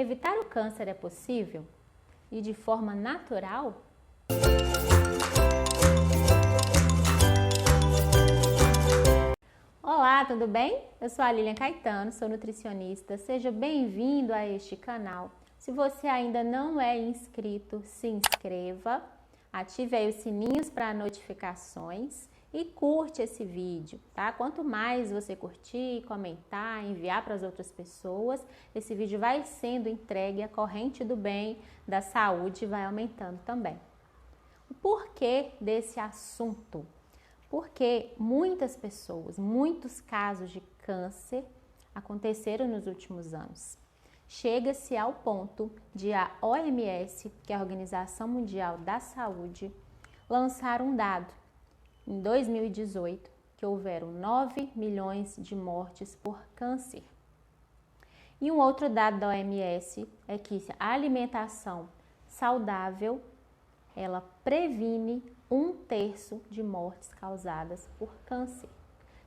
Evitar o câncer é possível? E de forma natural? Olá, tudo bem? Eu sou a Lilian Caetano, sou nutricionista. Seja bem-vindo a este canal. Se você ainda não é inscrito, se inscreva, ative aí os sininhos para notificações e curte esse vídeo, tá? Quanto mais você curtir, comentar, enviar para as outras pessoas, esse vídeo vai sendo entregue, a corrente do bem, da saúde vai aumentando também. O porquê desse assunto? Porque muitas pessoas, muitos casos de câncer aconteceram nos últimos anos. Chega-se ao ponto de a OMS, que é a Organização Mundial da Saúde, lançar um dado em 2018 que houveram 9 milhões de mortes por câncer. E um outro dado da OMS é que a alimentação saudável, ela previne 1/3 de mortes causadas por câncer,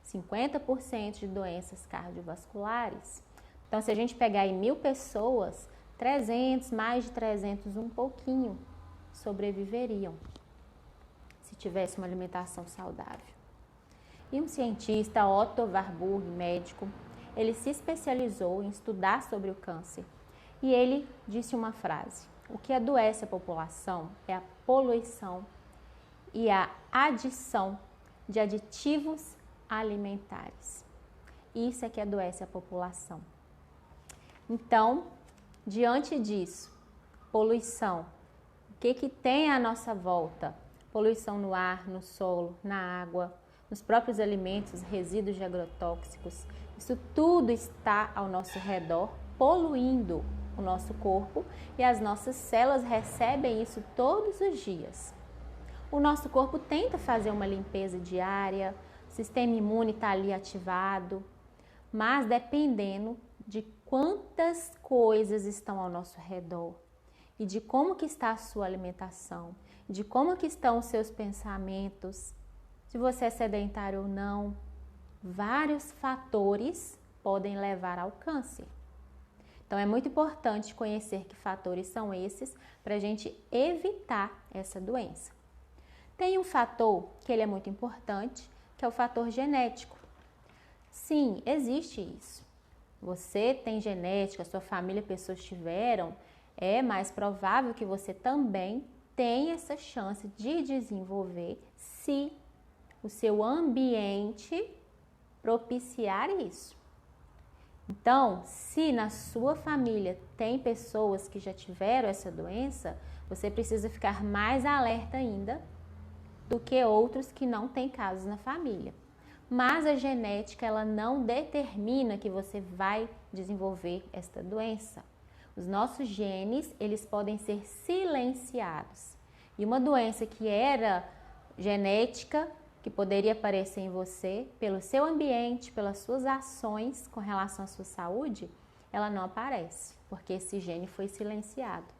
50% de doenças cardiovasculares. Então, se a gente pegar aí 1.000 pessoas, 300, mais de 300, um pouquinho, sobreviveriam se tivesse uma alimentação saudável. E um cientista, Otto Warburg, médico, ele se especializou em estudar sobre o câncer e ele disse uma frase: o que adoece a população é a poluição e a adição de aditivos alimentares. Isso é que adoece a população. Então, diante disso, poluição, o que tem à nossa volta? Poluição no ar, no solo, na água, nos próprios alimentos, resíduos de agrotóxicos. Isso tudo está ao nosso redor, poluindo o nosso corpo e as nossas células recebem isso todos os dias. O nosso corpo tenta fazer uma limpeza diária, o sistema imune está ali ativado, mas dependendo de quantas coisas estão ao nosso redor e de como que está a sua alimentação, de como que estão os seus pensamentos, se você é sedentário ou não, vários fatores podem levar ao câncer. Então é muito importante conhecer que fatores são esses para a gente evitar essa doença. Tem um fator que ele é muito importante, que é o fator genético. Sim, existe isso. Você tem genética, sua família, pessoas tiveram, é mais provável que você também tenha essa chance de desenvolver se o seu ambiente propiciar isso. Então, se na sua família tem pessoas que já tiveram essa doença, você precisa ficar mais alerta ainda do que outros que não têm casos na família. Mas a genética, ela não determina que você vai desenvolver esta doença. Os nossos genes, eles podem ser silenciados. E uma doença que era genética, que poderia aparecer em você, pelo seu ambiente, pelas suas ações com relação à sua saúde, ela não aparece, porque esse gene foi silenciado.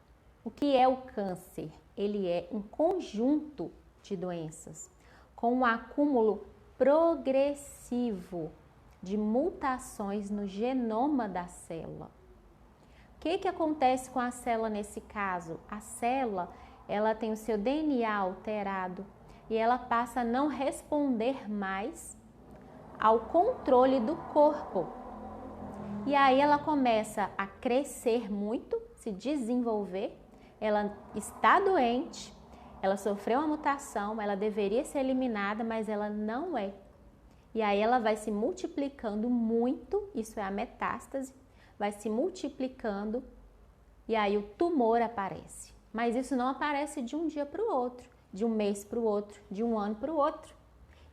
O que é o câncer? Ele é um conjunto de doenças com um acúmulo progressivo de mutações no genoma da célula. O que acontece com a célula nesse caso? A célula, ela tem o seu DNA alterado e ela passa a não responder mais ao controle do corpo. E aí ela começa a crescer muito, se desenvolver, ela está doente, ela sofreu uma mutação, ela deveria ser eliminada, mas ela não é. E aí ela vai se multiplicando muito, isso é a metástase, vai se multiplicando e aí o tumor aparece. Mas isso não aparece de um dia para o outro, de um mês para o outro, de um ano para o outro.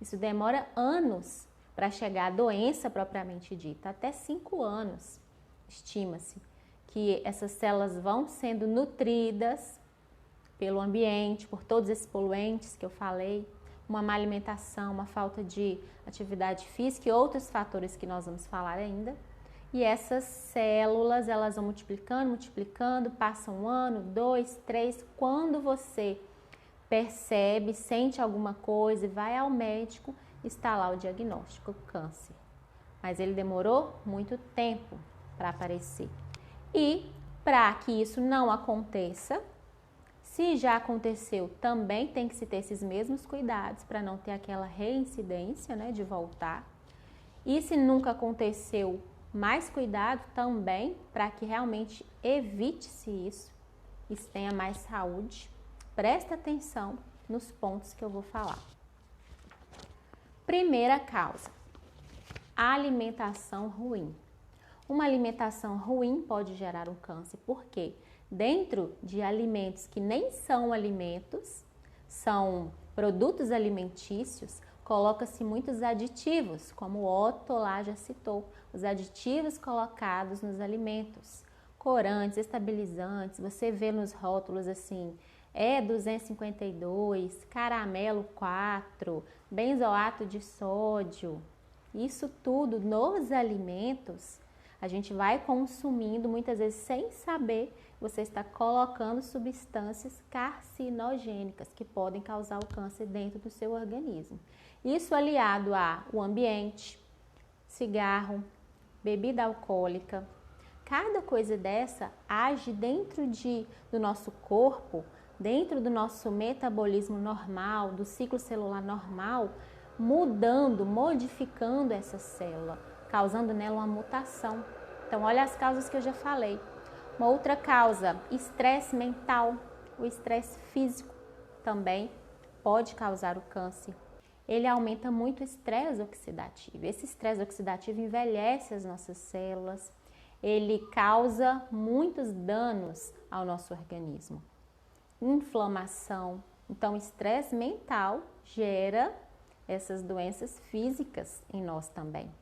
Isso demora anos para chegar à doença propriamente dita, até 5 anos, estima-se, que essas células vão sendo nutridas pelo ambiente, por todos esses poluentes que eu falei, uma má alimentação, uma falta de atividade física e outros fatores que nós vamos falar ainda. E essas células, elas vão multiplicando, multiplicando, passa 1 ano, 2, 3, quando você percebe, sente alguma coisa e vai ao médico, está lá o diagnóstico, câncer. Mas ele demorou muito tempo para aparecer. E Para que isso não aconteça, se já aconteceu, também tem que se ter esses mesmos cuidados para não ter aquela reincidência, né, de voltar. E se nunca aconteceu, mais cuidado também para que realmente evite-se isso e se tenha mais saúde. Presta atenção nos pontos que eu vou falar. Primeira causa, alimentação ruim. Uma alimentação ruim pode gerar um câncer, porque dentro de alimentos que nem são alimentos, são produtos alimentícios, coloca-se muitos aditivos, como o Otto lá já citou, os aditivos colocados nos alimentos, corantes, estabilizantes, você vê nos rótulos assim, E252, caramelo 4, benzoato de sódio, isso tudo nos alimentos, a gente vai consumindo muitas vezes sem saber, você está colocando substâncias carcinogênicas que podem causar o câncer dentro do seu organismo. Isso aliado ao ambiente, cigarro, bebida alcoólica, cada coisa dessa age dentro do nosso corpo, dentro do nosso metabolismo normal, do ciclo celular normal, mudando, modificando essa célula, causando nela uma mutação. Então, olha as causas que eu já falei. Uma outra causa, estresse mental, o estresse físico também pode causar o câncer. Ele aumenta muito o estresse oxidativo. Esse estresse oxidativo envelhece as nossas células, ele causa muitos danos ao nosso organismo. Inflamação. Então, estresse mental gera essas doenças físicas em nós também.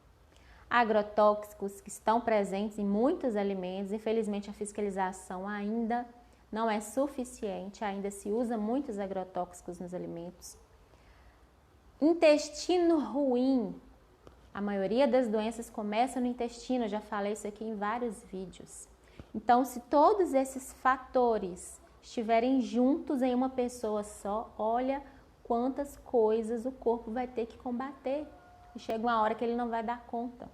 Agrotóxicos que estão presentes em muitos alimentos, infelizmente a fiscalização ainda não é suficiente, ainda se usa muitos agrotóxicos nos alimentos. Intestino ruim, a maioria das doenças começa no intestino, eu já falei isso aqui em vários vídeos. Então, se todos esses fatores estiverem juntos em uma pessoa só, olha quantas coisas o corpo vai ter que combater. E chega uma hora que ele não vai dar conta.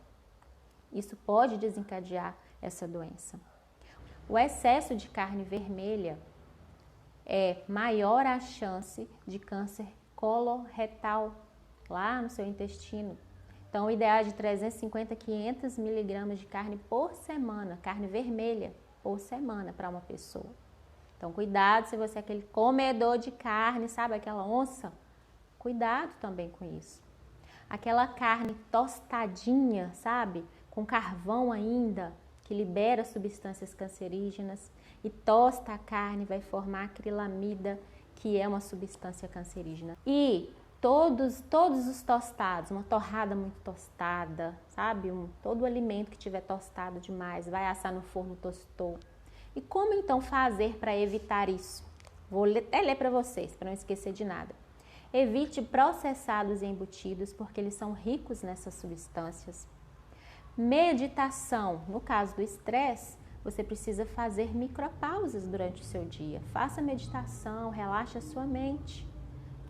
Isso pode desencadear essa doença. O excesso de carne vermelha é maior a chance de câncer coloretal, lá no seu intestino. Então, o ideal é de 350 a 500 miligramas de carne por semana, carne vermelha por semana para uma pessoa. Então, cuidado se você é aquele comedor de carne, sabe, aquela onça, cuidado também com isso. Aquela carne tostadinha, sabe, com carvão ainda, que libera substâncias cancerígenas e tosta a carne, vai formar acrilamida, que é uma substância cancerígena. E todos os tostados, uma torrada muito tostada, sabe? Todo alimento que tiver tostado demais, vai assar no forno, tostou. E como então fazer para evitar isso? Vou até ler para vocês, para não esquecer de nada. Evite processados e embutidos, porque eles são ricos nessas substâncias. Meditação, no caso do estresse, você precisa fazer micropausas durante o seu dia. Faça meditação, relaxe a sua mente.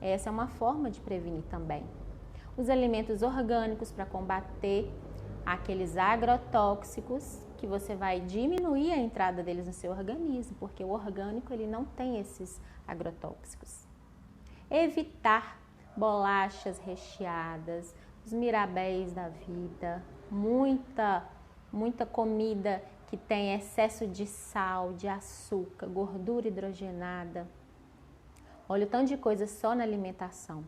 Essa é uma forma de prevenir também. Os alimentos orgânicos para combater aqueles agrotóxicos, que você vai diminuir a entrada deles no seu organismo, porque o orgânico ele não tem esses agrotóxicos. Evitar bolachas recheadas, os mirabéis da vida, muita comida que tem excesso de sal, de açúcar, gordura hidrogenada. Olha o tanto de coisa só na alimentação.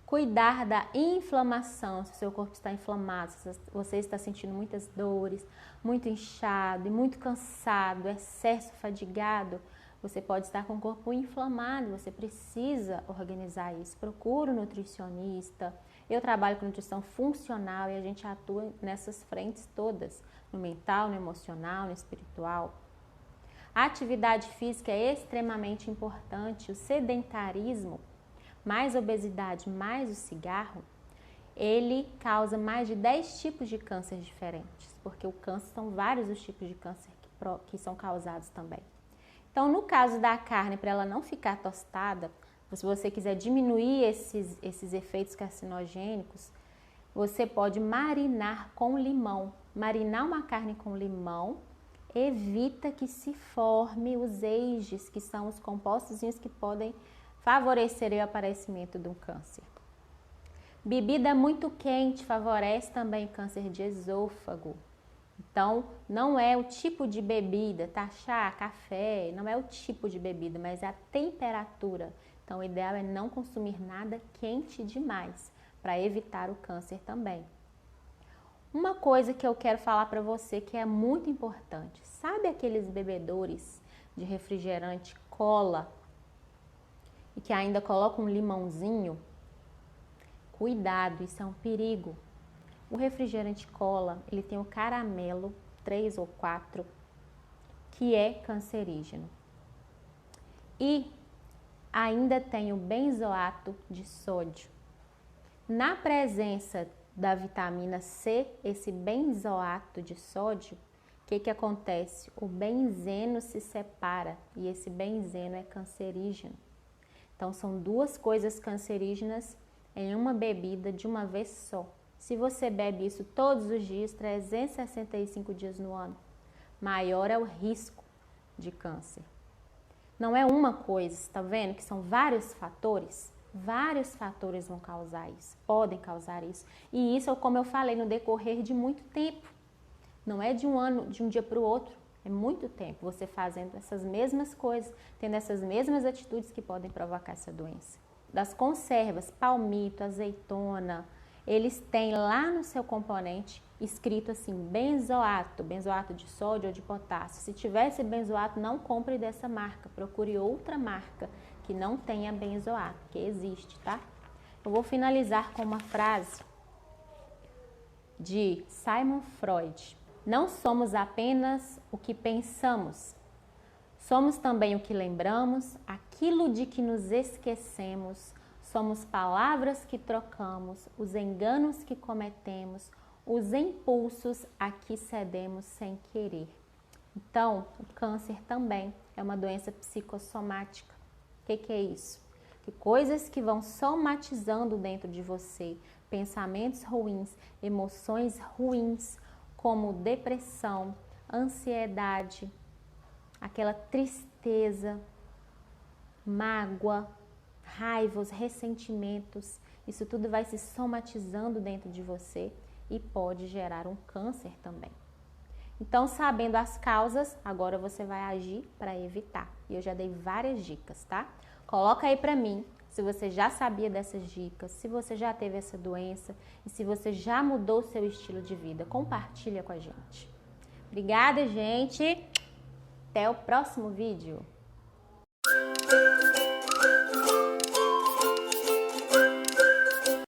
Cuidar da inflamação, se o seu corpo está inflamado, se você está sentindo muitas dores, muito inchado e muito cansado, excesso, fadigado, você pode estar com o corpo inflamado, você precisa organizar isso. Procura um nutricionista. Eu trabalho com nutrição funcional e a gente atua nessas frentes todas, no mental, no emocional, no espiritual. A atividade física é extremamente importante. O sedentarismo, mais obesidade, mais o cigarro, ele causa mais de 10 tipos de câncer diferentes, porque o câncer são vários os tipos de câncer que são causados também. Então, no caso da carne, para ela não ficar tostada, se você quiser diminuir esses efeitos carcinogênicos, você pode marinar com limão. Marinar uma carne com limão evita que se forme os EIGs, que são os compostos que podem favorecer o aparecimento de um câncer. Bebida muito quente favorece também o câncer de esôfago. Então, não é o tipo de bebida, tá? Chá, café, não é o tipo de bebida, mas é a temperatura. Então, o ideal é não consumir nada quente demais, para evitar o câncer também. Uma coisa que eu quero falar para você que é muito importante. Sabe aqueles bebedores de refrigerante cola e que ainda colocam um limãozinho? Cuidado, isso é um perigo. O refrigerante cola, ele tem o caramelo 3 ou 4, que é cancerígeno. E ainda tem o benzoato de sódio. Na presença da vitamina C, esse benzoato de sódio, o que acontece? O benzeno se separa e esse benzeno é cancerígeno. Então, são duas coisas cancerígenas em uma bebida de uma vez só. Se você bebe isso todos os dias, 365 dias no ano, maior é o risco de câncer. Não é uma coisa, está vendo que são vários fatores? Vários fatores vão causar isso, podem causar isso. E isso, como eu falei, no decorrer de muito tempo. Não é de um ano, de um dia para o outro. É muito tempo você fazendo essas mesmas coisas, tendo essas mesmas atitudes que podem provocar essa doença. Das conservas, palmito, azeitona, eles têm lá no seu componente escrito assim, benzoato de sódio ou de potássio. Se tivesse benzoato, não compre dessa marca, procure outra marca que não tenha benzoato, que existe, tá? Eu vou finalizar com uma frase de Sigmund Freud. Não somos apenas o que pensamos, somos também o que lembramos, aquilo de que nos esquecemos, somos palavras que trocamos, os enganos que cometemos, os impulsos a que cedemos sem querer. Então, o câncer também é uma doença psicossomática. O que é isso? Que coisas que vão somatizando dentro de você, pensamentos ruins, emoções ruins, como depressão, ansiedade, aquela tristeza, mágoa, raivas, ressentimentos, isso tudo vai se somatizando dentro de você e pode gerar um câncer também. Então, sabendo as causas, agora você vai agir para evitar. E eu já dei várias dicas, tá? Coloca aí para mim se você já sabia dessas dicas, se você já teve essa doença e se você já mudou o seu estilo de vida. Compartilha com a gente. Obrigada, gente. Até o próximo vídeo.